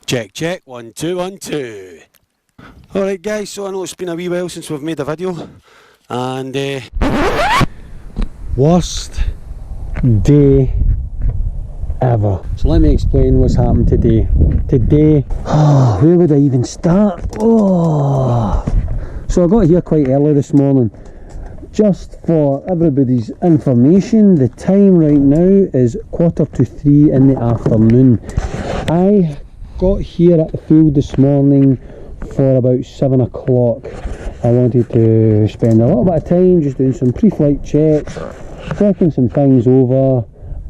Check, check, 1 2 1 2. Alright guys, so I know it's been a wee while since we've made a video, and worst day ever. So let me explain what's happened today. Today, where would I even start? So I got here quite early this morning. Just for everybody's information, the time right now is 2:45 in the afternoon. I got here at the field this morning for about 7 o'clock. I wanted to spend a little bit of time just doing some pre-flight checks, checking some things over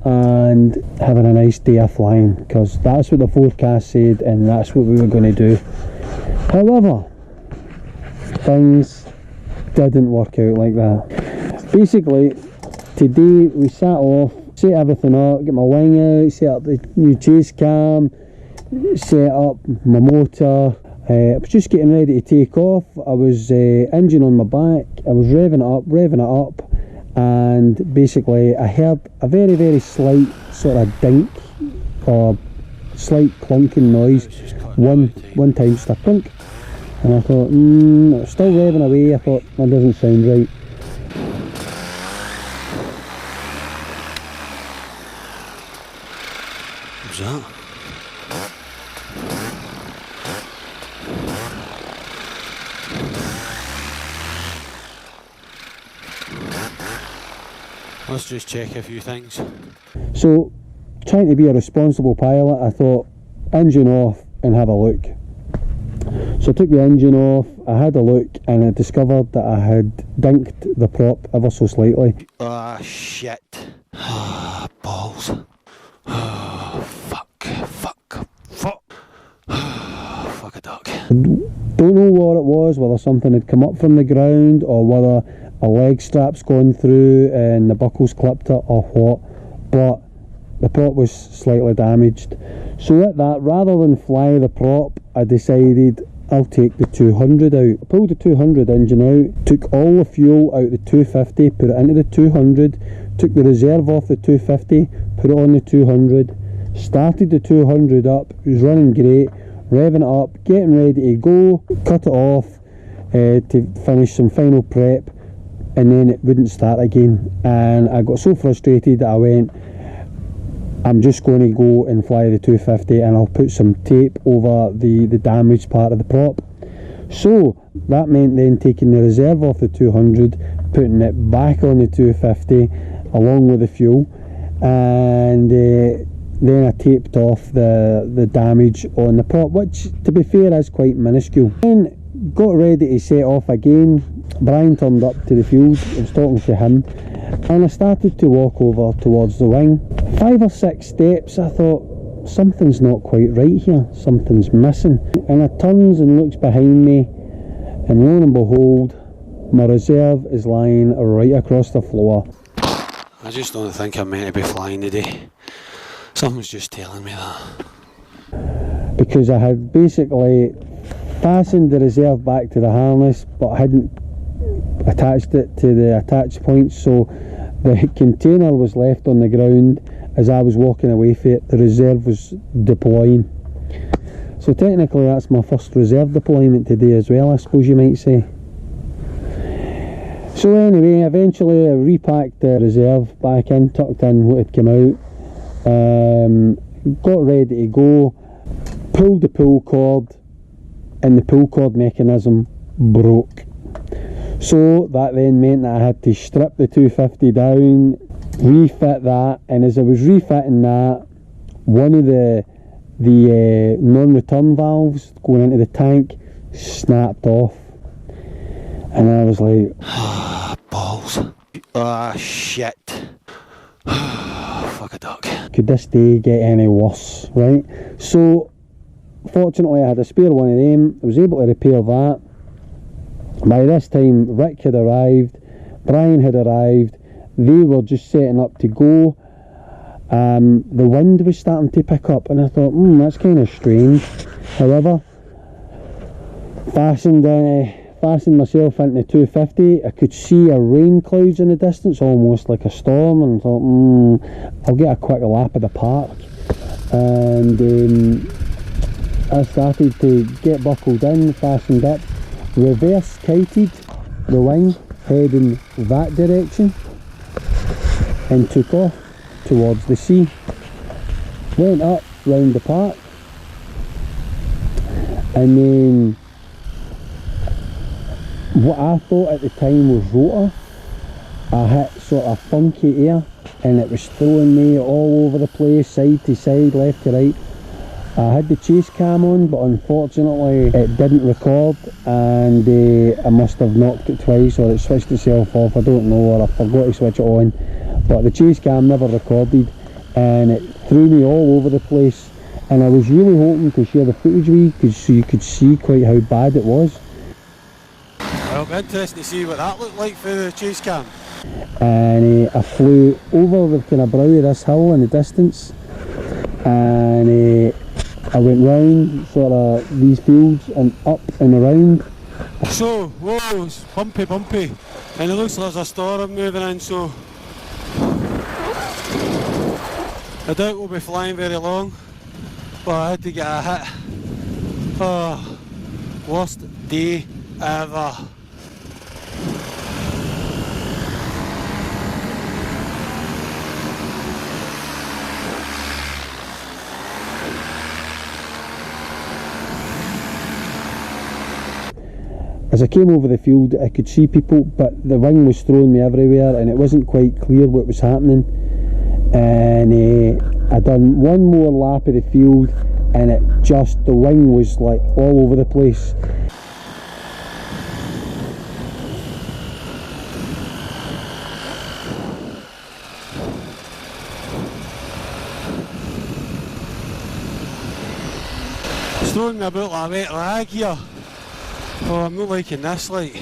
and having a nice day of flying, because that's what the forecast said and that's what we were going to do. However, things didn't work out like that. Basically, today we sat off, set everything up, get my wing out, set up the new chase cam, set up my motor. I was just getting ready to take off. I was engine on my back, I was revving it up, and basically I heard a very, very slight sort of dink or slight clunking noise one time, just a clunk, and I thought, still revving away. I thought, that doesn't sound right. What's that? Let's just check a few things. So, trying to be a responsible pilot, I thought, engine off and have a look. So I took the engine off, I had a look, and I discovered that I had dinked the prop ever so slightly. Ah, shit. Balls. Fuck a duck. I don't know what it was, whether something had come up from the ground or whether a leg strap's gone through and the buckle's clipped it or what, but the prop was slightly damaged. So at that, rather than fly the prop, I decided I'll take the 200 out. I pulled the 200 engine out, took all the fuel out the 250, put it into the 200, took the reserve off the 250, put it on the 200, started the 200 up, it was running great, revving it up, getting ready to go, cut it off to finish some final prep, and then it wouldn't start again, and I got so frustrated that I went, I'm just going to go and fly the 250 and I'll put some tape over the damaged part of the prop. So that meant then taking the reserve off the 200, putting it back on the 250 along with the fuel, and then I taped off the damage on the prop, which to be fair is quite minuscule. Then got ready to set off again. Brian turned up to the field, I was talking to him, and I started to walk over towards the wing. 5 or 6 steps, I thought, something's not quite right here, something's missing. And I turns and looks behind me, and lo and behold, my reserve is lying right across the floor. I just don't think I'm meant to be flying today. Something's just telling me that. Because I had basically fastened the reserve back to the harness, but I hadn't attached it to the attach point, so the container was left on the ground as I was walking away from it. The reserve was deploying. So technically that's my first reserve deployment today as well, I suppose you might say. So anyway, eventually I repacked the reserve back in, tucked in what had come out, got ready to go, pulled the pull cord, and the pull cord mechanism broke. So that then meant that I had to strip the 250 down, refit that, and as I was refitting that, one of the non-return valves going into the tank snapped off, and I was like, balls. Ah, shit. Fuck a duck. Could this day get any worse, right? So fortunately I had a spare one of them, I was able to repair that. By this time Rick had arrived, Brian had arrived, they were just setting up to go. The wind was starting to pick up and I thought, that's kind of strange. However, fastened myself into 250, I could see a rain clouds in the distance, almost like a storm, and thought, I'll get a quick lap of the park. And I started to get buckled in, fastened up, reverse kited the wing heading that direction and took off towards the sea. Went up round the park and then what I thought at the time was rotor, I hit sort of funky air and it was throwing me all over the place, side to side, left to right. I had the chase cam on, but unfortunately it didn't record, and I must have knocked it twice, or it switched itself off, I don't know, or I forgot to switch it on. But the chase cam never recorded, and it threw me all over the place. And I was really hoping to share the footage with you, so you could see quite how bad it was. Well, it'll be interesting to see what that looked like for the chase cam. And I flew over the kind of brow of this hill in the distance, and I went round sort of these fields and up and around. So, whoa, it's bumpy, and it looks like there's a storm moving in, so I doubt we'll be flying very long, but I had to get a hit. Oh, worst day ever. As I came over the field, I could see people, but the wing was throwing me everywhere and it wasn't quite clear what was happening. And I done one more lap of the field and the wing was like all over the place. It's throwing me about like a wet rag here. Oh, I'm not liking this, like.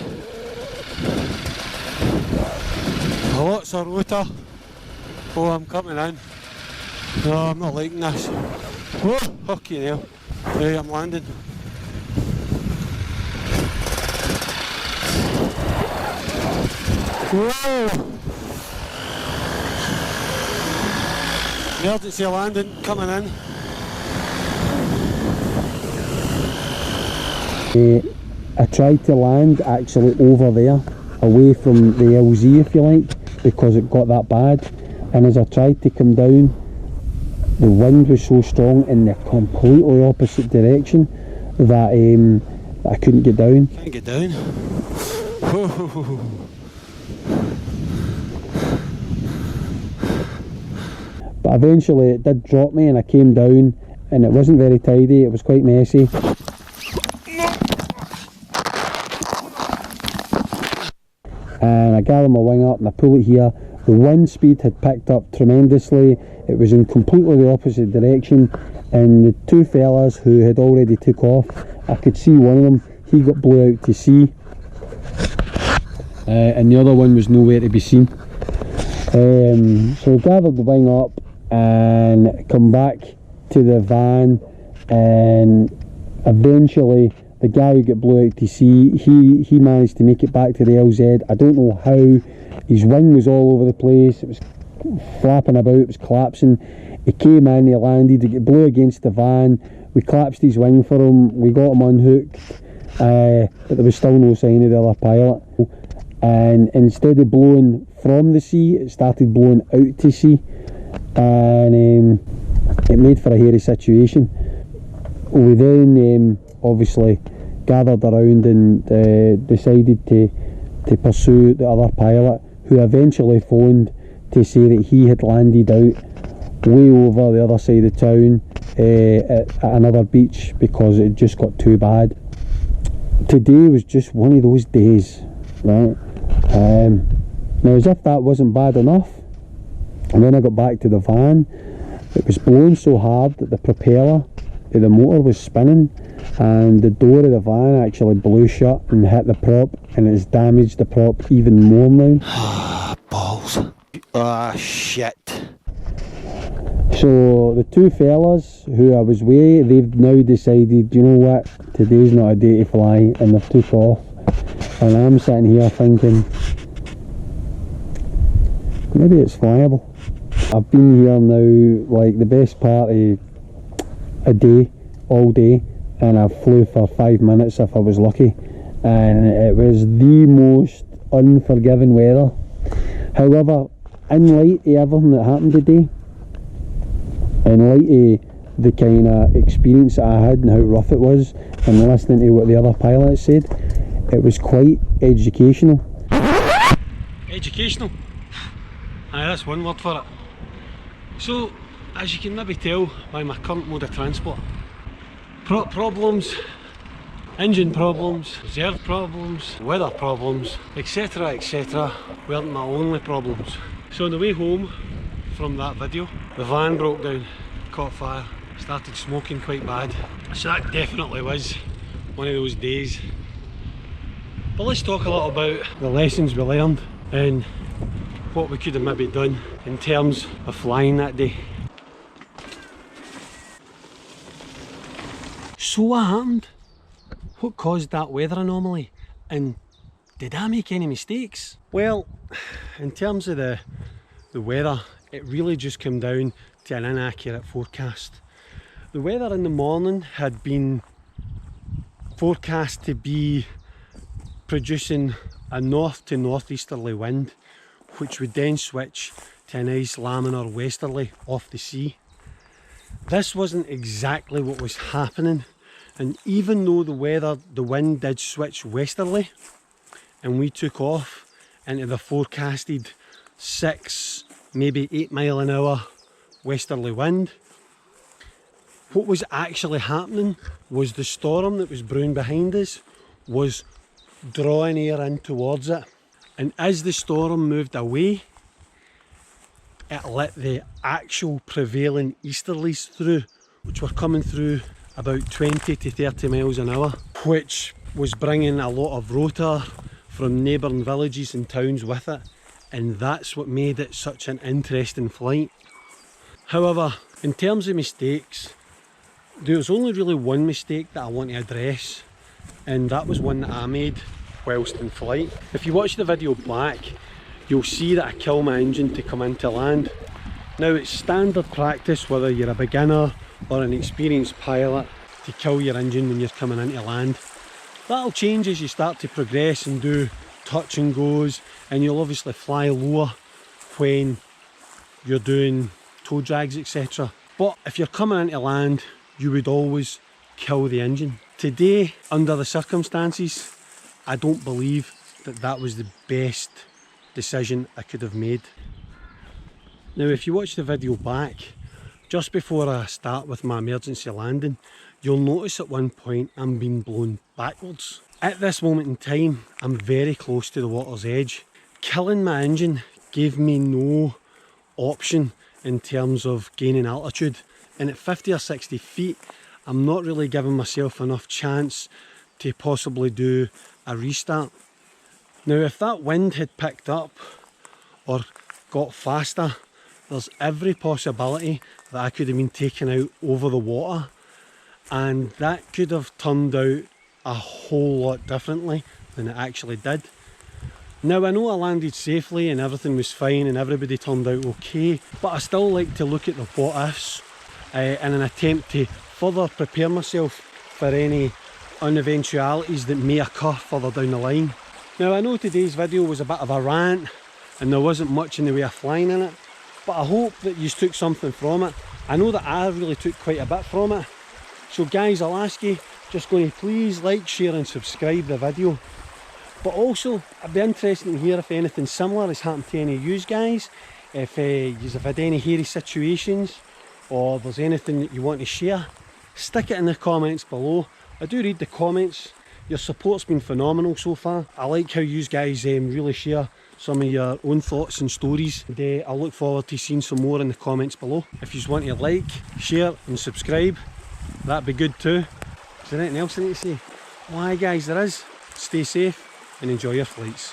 Lots of rotor. Oh, I'm coming in. No, I'm not liking this. Whoa, fucking hell. Right, I'm landing. Whoa! Emergency landing, coming in. I tried to land actually over there, away from the LZ if you like, because it got that bad, and as I tried to come down, the wind was so strong in the completely opposite direction that I couldn't get down. Can't get down. But eventually it did drop me and I came down, and it wasn't very tidy, it was quite messy. And I gather my wing up and I pull it here. The wind speed had picked up tremendously. It was in completely the opposite direction, and the two fellas who had already took off, I could see one of them, he got blew out to sea, and the other one was nowhere to be seen. So I gathered the wing up and come back to the van, and eventually the guy who got blew out to sea, he managed to make it back to the LZ. I don't know how. His wing was all over the place, it was flapping about, it was collapsing. He came in, he landed, he blew against the van, we collapsed his wing for him, we got him unhooked, but there was still no sign of the other pilot. And instead of blowing from the sea, it started blowing out to sea, and it made for a hairy situation. We then obviously gathered around and decided to pursue the other pilot, who eventually phoned to say that he had landed out way over the other side of town at another beach because it just got too bad. Today was just one of those days, right? Now, as if that wasn't bad enough, and when I got back to the van, it was blowing so hard that the propeller of the motor was spinning, and the door of the van actually blew shut and hit the prop, and it's damaged the prop even more now. Balls. Ah, shit. So the two fellas who I was with, they've now decided, you know what, today's not a day to fly, and they've took off. And I'm sitting here thinking, maybe it's flyable. I've been here now like the best part of a day, all day, and I flew for 5 minutes if I was lucky, and it was the most unforgiving weather. However, in light of everything that happened today, in light of the kind of experience that I had and how rough it was, and listening to what the other pilots said, it was quite educational. Educational? Aye, that's one word for it. So, as you can maybe tell by my current mode of transport, problems, engine problems, reserve problems, weather problems, etc, etc, weren't my only problems. So on the way home from that video, the van broke down, caught fire, started smoking quite bad. So that definitely was one of those days. But let's talk a lot about the lessons we learned and what we could have maybe done in terms of flying that day. So what happened? What caused that weather anomaly? And did I make any mistakes? Well, in terms of the weather, it really just came down to an inaccurate forecast. The weather in the morning had been forecast to be producing a north to northeasterly wind, which would then switch to a nice laminar westerly off the sea. This wasn't exactly what was happening, and even though the wind did switch westerly and we took off into the forecasted 6, maybe 8 mile an hour westerly wind, what was actually happening was the storm that was brewing behind us was drawing air in towards it, and as the storm moved away, it let the actual prevailing easterlies through, which were coming through about 20 to 30 miles an hour, which was bringing a lot of rotor from neighbouring villages and towns with it, and that's what made it such an interesting flight. However, in terms of mistakes, there was only really one mistake that I want to address, and that was one that I made whilst in flight. If you watch the video back, you'll see that I kill my engine to come into land. Now, it's standard practice, whether you're a beginner or an experienced pilot, to kill your engine when you're coming into land. That'll change as you start to progress and do touch and goes, and you'll obviously fly lower when you're doing toe drags, etc. But if you're coming into land, you would always kill the engine. Today, under the circumstances, I don't believe that that was the best decision I could have made. Now, if you watch the video back, just before I start with my emergency landing, you'll notice at one point I'm being blown backwards. At this moment in time, I'm very close to the water's edge. Killing my engine gave me no option in terms of gaining altitude, and at 50 or 60 feet, I'm not really giving myself enough chance to possibly do a restart. Now, if that wind had picked up or got faster, there's every possibility that I could have been taken out over the water, and that could have turned out a whole lot differently than it actually did. Now, I know I landed safely and everything was fine and everybody turned out okay, but I still like to look at the what ifs in an attempt to further prepare myself for any uneventualities that may occur further down the line. Now, I know today's video was a bit of a rant and there wasn't much in the way of flying in it, but I hope that you took something from it. I know that I really took quite a bit from it. So guys, I'll ask you, just going to please like, share and subscribe the video. But also, I'd be interested to hear if anything similar has happened to any of you guys, if you've had any hairy situations, or there's anything that you want to share, stick it in the comments below. I do read the comments. Your support's been phenomenal so far. I like how you guys really share some of your own thoughts and stories, and I look forward to seeing some more in the comments below. If you just want to like, share and subscribe, that'd be good too. Is there anything else I need to say? Why guys, there is. Stay safe and enjoy your flights.